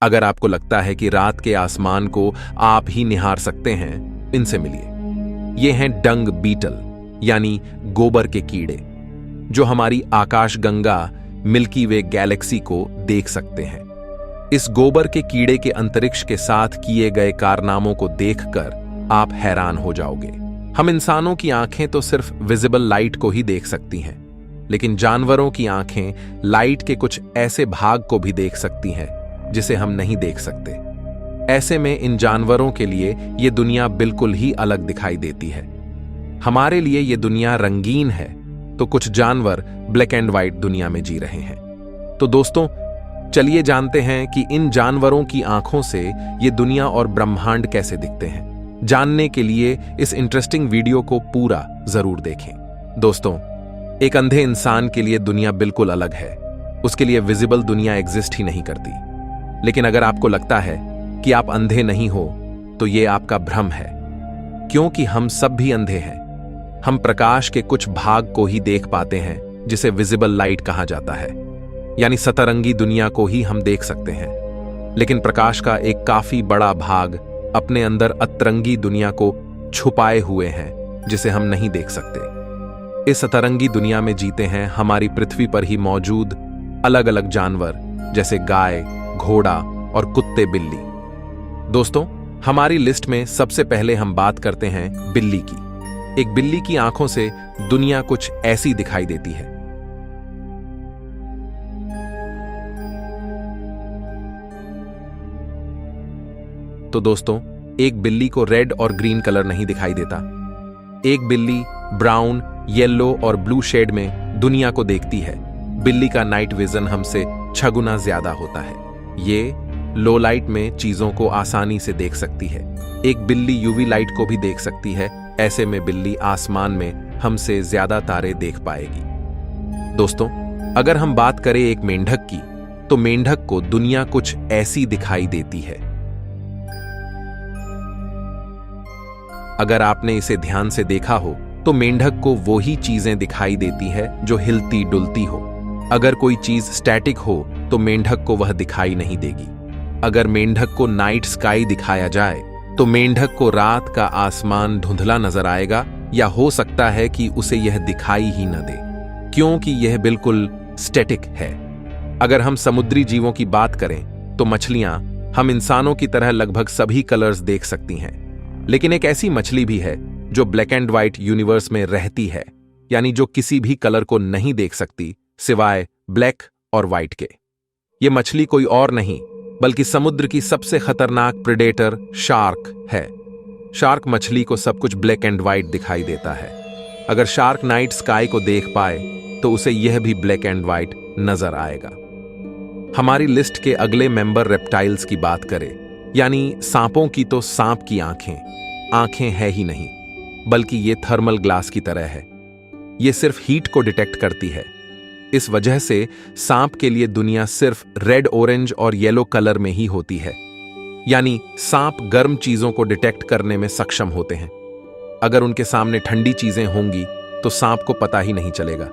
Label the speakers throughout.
Speaker 1: अगर आपको लगता है कि रात के आसमान को आप ही निहार सकते हैं, इनसे मिलिए। ये हैं डंग बीटल, यानी गोबर के कीड़े, जो हमारी आकाशगंगा मिल्की वे गैलेक्सी को देख सकते हैं। इस गोबर के कीड़े के अंतरिक्ष के साथ किए गए कारनामों को देखकर आप हैरान हो जाओगे। हम इंसानों की आंखें तो सिर्फ विजिबल लाइट को ही देख सकती हैं, लेकिन जानवरों की आंखें लाइट के कुछ ऐसे भाग को भी देख सकती हैं जिसे हम नहीं देख सकते। ऐसे में इन जानवरों के लिए ये दुनिया बिल्कुल ही अलग दिखाई देती है। हमारे लिए ये दुनिया रंगीन है, तो कुछ जानवर ब्लैक एंड व्हाइट दुनिया में जी रहे हैं। तो दोस्तों, चलिए जानते हैं कि इन जानवरों की आंखों से ये दुनिया और ब्रह्मांड कैसे दिखते हैं। जानने के लिए इस इंटरेस्टिंग वीडियो को पूरा जरूर देखें। दोस्तों, एक अंधे इंसान के लिए दुनिया बिल्कुल अलग है। उसके लिए विजिबल दुनिया एग्जिस्ट ही नहीं करती। लेकिन अगर आपको लगता है कि आप अंधे नहीं हो, तो ये आपका भ्रम है, क्योंकि हम सब भी अंधे हैं। हम प्रकाश के कुछ भाग को ही देख पाते हैं, जिसे विजिबल लाइट कहा जाता है, यानी सतरंगी दुनिया को ही हम देख सकते हैं। लेकिन प्रकाश का एक काफी बड़ा भाग अपने अंदर अतरंगी दुनिया को छुपाए हुए हैं, जिसे हम नहीं देख सकते। इस सतरंगी दुनिया में जीते हैं हमारी पृथ्वी पर ही मौजूद अलग अलग जानवर, जैसे गाय, घोड़ा और कुत्ते, बिल्ली। दोस्तों, हमारी लिस्ट में सबसे पहले हम बात करते हैं बिल्ली की। एक बिल्ली की आंखों से दुनिया कुछ ऐसी दिखाई देती है। तो दोस्तों, एक बिल्ली को रेड और ग्रीन कलर नहीं दिखाई देता। एक बिल्ली ब्राउन, येलो और ब्लू शेड में दुनिया को देखती है। बिल्ली का नाइट विजन हमसे 6 गुना ज्यादा होता है। ये लो लाइट में चीजों को आसानी से देख सकती है। एक बिल्ली यूवी लाइट को भी देख सकती है। ऐसे में बिल्ली आसमान में हमसे ज्यादा तारे देख पाएगी। दोस्तों, अगर हम बात करें एक मेंढक की, तो मेंढक को दुनिया कुछ ऐसी दिखाई देती है। अगर आपने इसे ध्यान से देखा हो, तो मेंढक को वो ही चीजें दिखाई देती है जो हिलती डुलती हो। अगर कोई चीज स्टैटिक हो, तो मेंढक को वह दिखाई नहीं देगी। अगर मेंढक को नाइट स्काई दिखाया जाए, तो मेंढक को रात का आसमान धुंधला नजर आएगा, या हो सकता है कि उसे यह दिखाई ही न दे, क्योंकि यह बिल्कुल स्टैटिक है। अगर हम समुद्री जीवों की बात करें, तो मछलियां हम इंसानों की तरह लगभग सभी कलर्स देख सकती हैं। लेकिन एक ऐसी मछली भी है जो ब्लैक एंड व्हाइट यूनिवर्स में रहती है, यानी जो किसी भी कलर को नहीं देख सकती सिवाय ब्लैक और व्हाइट के। ये मछली कोई और नहीं बल्कि समुद्र की सबसे खतरनाक प्रेडेटर शार्क है। शार्क मछली को सब कुछ ब्लैक एंड व्हाइट दिखाई देता है। अगर शार्क नाइट स्काई को देख पाए, तो उसे यह भी ब्लैक एंड व्हाइट नजर आएगा। हमारी लिस्ट के अगले मेंबर रेप्टाइल्स की बात करें, यानी सांपों की, तो सांप की आंखें है ही नहीं, बल्कि ये थर्मल ग्लास की तरह है। ये सिर्फ हीट को डिटेक्ट करती है। इस वजह से सांप के लिए दुनिया सिर्फ रेड, ऑरेंज और येलो कलर में ही होती है, यानी सांप गर्म चीजों को डिटेक्ट करने में सक्षम होते हैं। अगर उनके सामने ठंडी चीजें होंगी, तो सांप को पता ही नहीं चलेगा।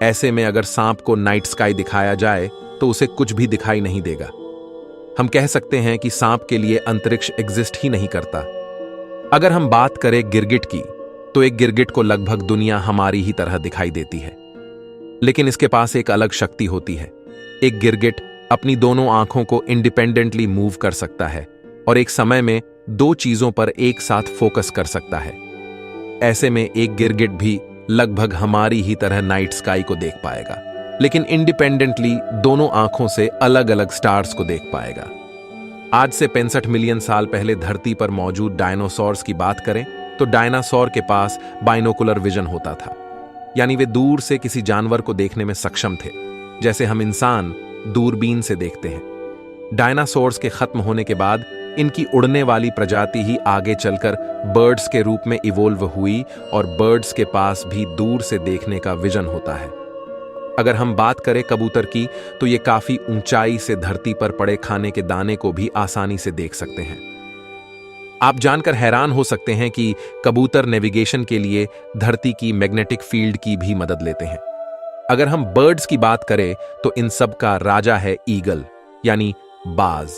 Speaker 1: ऐसे में अगर सांप को नाइट स्काई दिखाया जाए, तो उसे कुछ भी दिखाई नहीं देगा। हम कह सकते हैं कि सांप के लिए अंतरिक्ष एग्जिस्ट ही नहीं करता। अगर हम बात करें गिरगिट की, तो एक गिरगिट को लगभग दुनिया हमारी ही तरह दिखाई देती है, लेकिन इसके पास एक अलग शक्ति होती है। एक गिरगिट अपनी दोनों आंखों को इंडिपेंडेंटली मूव कर सकता है और एक समय में 2 चीजों पर एक साथ फोकस कर सकता है। ऐसे में एक गिरगिट भी लगभग हमारी ही तरह नाइट स्काई को देख पाएगा, लेकिन इंडिपेंडेंटली दोनों आंखों से अलग अलग स्टार्स को देख पाएगा। आज से 65 मिलियन साल पहले धरती पर मौजूद डायनासोर्स की बात करें, तो डायनासोर के पास बाइनोकुलर विजन होता था, यानी वे दूर से किसी जानवर को देखने में सक्षम थे, जैसे हम इंसान दूरबीन से देखते हैं। डायनासोर्स के खत्म होने के बाद इनकी उड़ने वाली प्रजाति ही आगे चलकर बर्ड्स के रूप में इवोल्व हुई, और बर्ड्स के पास भी दूर से देखने का विजन होता है। अगर हम बात करें कबूतर की, तो ये काफी ऊंचाई से धरती पर पड़े खाने के दाने को भी आसानी से देख सकते हैं। आप जानकर हैरान हो सकते हैं कि कबूतर नेविगेशन के लिए धरती की मैग्नेटिक फील्ड की भी मदद लेते हैं। अगर हम बर्ड्स की बात करें, तो इन सब का राजा है ईगल, यानी बाज।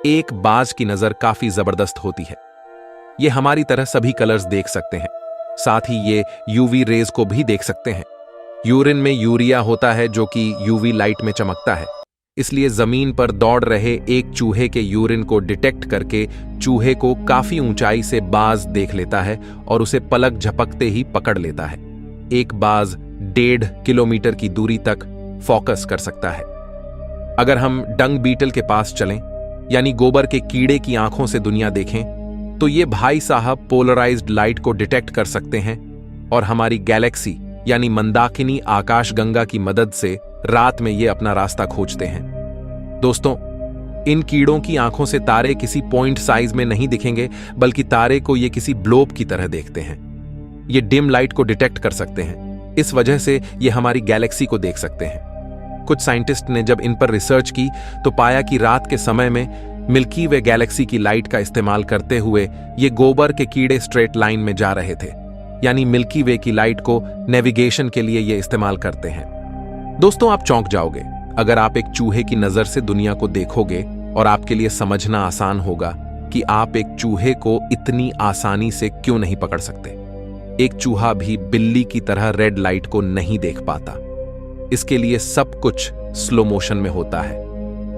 Speaker 1: एक बाज की नजर काफी जबरदस्त होती है। ये हमारी तरह सभी कलर्स देख सकते हैं, साथ ही ये यूवी रेज को भी देख सकते हैं। यूरिन में यूरिया होता है जो कि यूवी लाइट में चमकता है, इसलिए जमीन पर दौड़ रहे एक चूहे के यूरिन को डिटेक्ट करके चूहे को काफी ऊंचाई से बाज देख लेता है और उसे पलक झपकते ही पकड़ लेता है। एक बाज 1.5 किलोमीटर की दूरी तक फोकस कर सकता है। अगर हम डंग बीटल के पास चलें, यानी गोबर के कीड़े की आंखों से दुनिया देखें, तो ये भाई साहब पोलराइज्ड लाइट को डिटेक्ट कर सकते हैं और हमारी गैलेक्सी यानी मंदाकिनी आकाशगंगा की मदद से रात में ये अपना रास्ता खोजते हैं। दोस्तों, इन कीड़ों की आंखों से तारे किसी पॉइंट साइज में नहीं दिखेंगे, बल्कि तारे को ये किसी ब्लोब की तरह देखते हैं। ये डिम लाइट को डिटेक्ट कर सकते हैं, इस वजह से ये हमारी गैलेक्सी को देख सकते हैं। कुछ साइंटिस्ट ने जब इन पर रिसर्च की तो पाया कि रात के समय में मिल्की वे गैलेक्सी की लाइट का इस्तेमाल करते हुए ये गोबर के कीड़े स्ट्रेट लाइन में जा रहे थे, यानी मिल्की वे की लाइट को नेविगेशन के लिए ये इस्तेमाल करते हैं। दोस्तों, आप चौंक जाओगे अगर आप एक चूहे की नजर से दुनिया को देखोगे, और आपके लिए समझना आसान होगा कि आप एक चूहे को इतनी आसानी से क्यों नहीं पकड़ सकते। एक चूहा भी बिल्ली की तरह रेड लाइट को नहीं देख पाता, इसके लिए सब कुछ स्लो मोशन में होता है,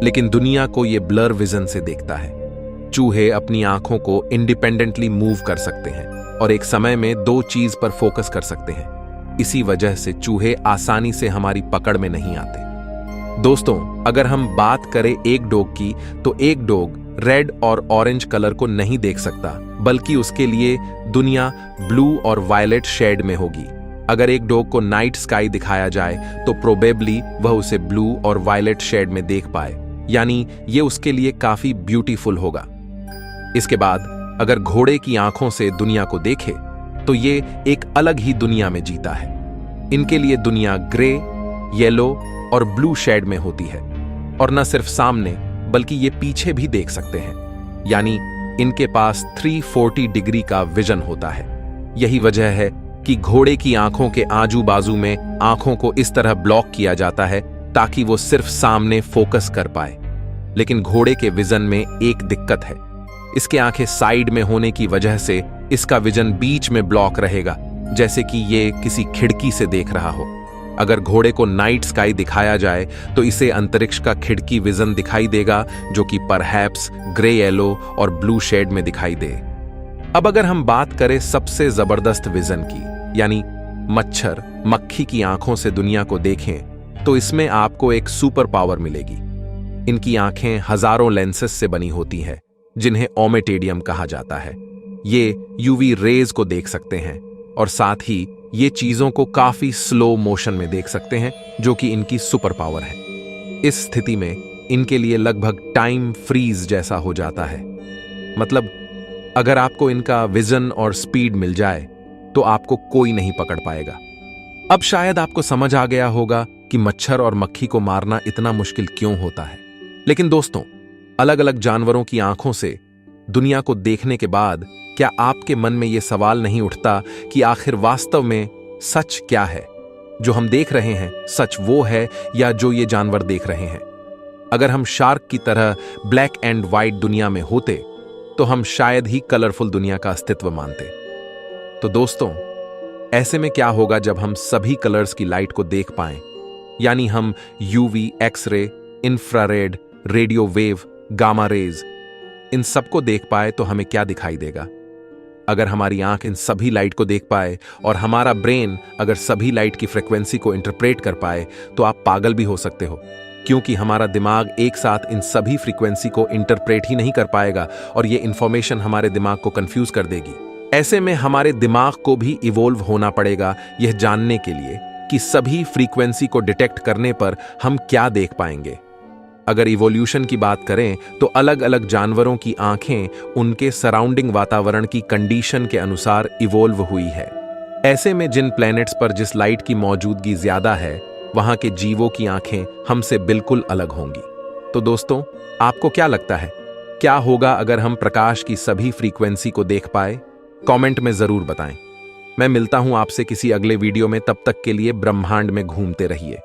Speaker 1: लेकिन दुनिया को यह ब्लर विजन से देखता है। चूहे अपनी आंखों को इंडिपेंडेंटली मूव कर सकते हैं और एक समय में 2 चीज पर फोकस कर सकते हैं। इसी वजह से चूहे आसानी से हमारी पकड़ में नहीं आते। दोस्तों, अगर हम बात करें एक डॉग की, तो एक डॉग रेड और ऑरेंज कलर को नहीं देख सकता, बल्कि उसके लिए दुनिया ब्लू और वायलेट शेड में होगी। अगर एक डॉग को नाइट स्काई दिखाया जाए तो प्रोबेबली वह उसे ब्लू और वायलेट शेड में देख पाए, यानी ये उसके लिए काफी ब्यूटीफुल होगा। इसके बाद अगर घोड़े की आंखों से दुनिया को देखे तो ये एक अलग ही दुनिया में जीता है। इनके लिए दुनिया ग्रे, येलो और ब्लू शेड में होती है, और न सिर्फ सामने बल्कि ये पीछे भी देख सकते हैं, यानी इनके पास 340 डिग्री का विजन होता है। यही वजह है कि घोड़े की आंखों के आजू बाजू में आंखों को इस तरह ब्लॉक किया जाता है ताकि वो सिर्फ सामने फोकस कर पाए। लेकिन घोड़े के विजन में एक दिक्कत है, इसके आंखें साइड में होने की वजह से इसका विजन बीच में ब्लॉक रहेगा, जैसे कि ये किसी खिड़की से देख रहा हो। अगर घोड़े को नाइट स्काई दिखाया जाए तो इसे अंतरिक्ष का खिड़की विजन दिखाई देगा, जो कि परहैप्स ग्रे, येलो और ब्लू शेड में दिखाई दे। अब अगर हम बात करें सबसे जबरदस्त विजन की, यानी मच्छर मक्खी की आंखों से दुनिया को देखें, तो इसमें आपको एक सुपर पावर मिलेगी। इनकी आंखें हजारों लेंसेस से बनी होती हैं, जिन्हें ओमेटेडियम कहा जाता है। ये यूवी रेज को देख सकते हैं और साथ ही ये चीजों को काफी स्लो मोशन में देख सकते हैं, जो कि इनकी सुपर पावर है। इस स्थिति में इनके लिए लगभग टाइम फ्रीज जैसा हो जाता है। मतलब अगर आपको इनका विजन और स्पीड मिल जाए तो आपको कोई नहीं पकड़ पाएगा। अब शायद आपको समझ आ गया होगा कि मच्छर और मक्खी को मारना इतना मुश्किल क्यों होता है। लेकिन दोस्तों, अलग अलग जानवरों की आंखों से दुनिया को देखने के बाद क्या आपके मन में यह सवाल नहीं उठता कि आखिर वास्तव में सच क्या है? जो हम देख रहे हैं सच वो है या जो ये जानवर देख रहे हैं? अगर हम शार्क की तरह ब्लैक एंड व्हाइट दुनिया में होते तो हम शायद ही कलरफुल दुनिया का अस्तित्व मानते। तो दोस्तों, ऐसे में क्या होगा जब हम सभी कलर्स की लाइट को देख पाएं, यानी हम UV, x-ray, infrared, radio wave, gamma rays, इन सबको देख पाए तो हमें क्या दिखाई देगा? अगर हमारी आंख इन सभी लाइट को देख पाए और हमारा ब्रेन अगर सभी लाइट की फ्रीक्वेंसी को इंटरप्रेट कर पाए, तो आप पागल भी हो सकते हो, क्योंकि हमारा दिमाग एक साथ इन सभी फ्रीक्वेंसी को इंटरप्रेट ही नहीं कर पाएगा और ये इंफॉर्मेशन हमारे दिमाग को कंफ्यूज कर देगी। ऐसे में हमारे दिमाग को भी इवोल्व होना पड़ेगा यह जानने के लिए कि सभी फ्रीक्वेंसी को डिटेक्ट करने पर हम क्या देख पाएंगे। अगर इवोल्यूशन की बात करें तो अलग अलग जानवरों की आंखें उनके सराउंडिंग वातावरण की कंडीशन के अनुसार इवोल्व हुई है। ऐसे में जिन प्लैनेट्स पर जिस लाइट की मौजूदगी ज्यादा है, वहां के जीवों की आंखें हमसे बिल्कुल अलग होंगी। तो दोस्तों, आपको क्या लगता है, क्या होगा अगर हम प्रकाश की सभी फ्रीक्वेंसी को देख पाए? कमेंट में जरूर बताएं। मैं मिलता हूं आपसे किसी अगले वीडियो में, तब तक के लिए ब्रह्मांड में घूमते रहिए।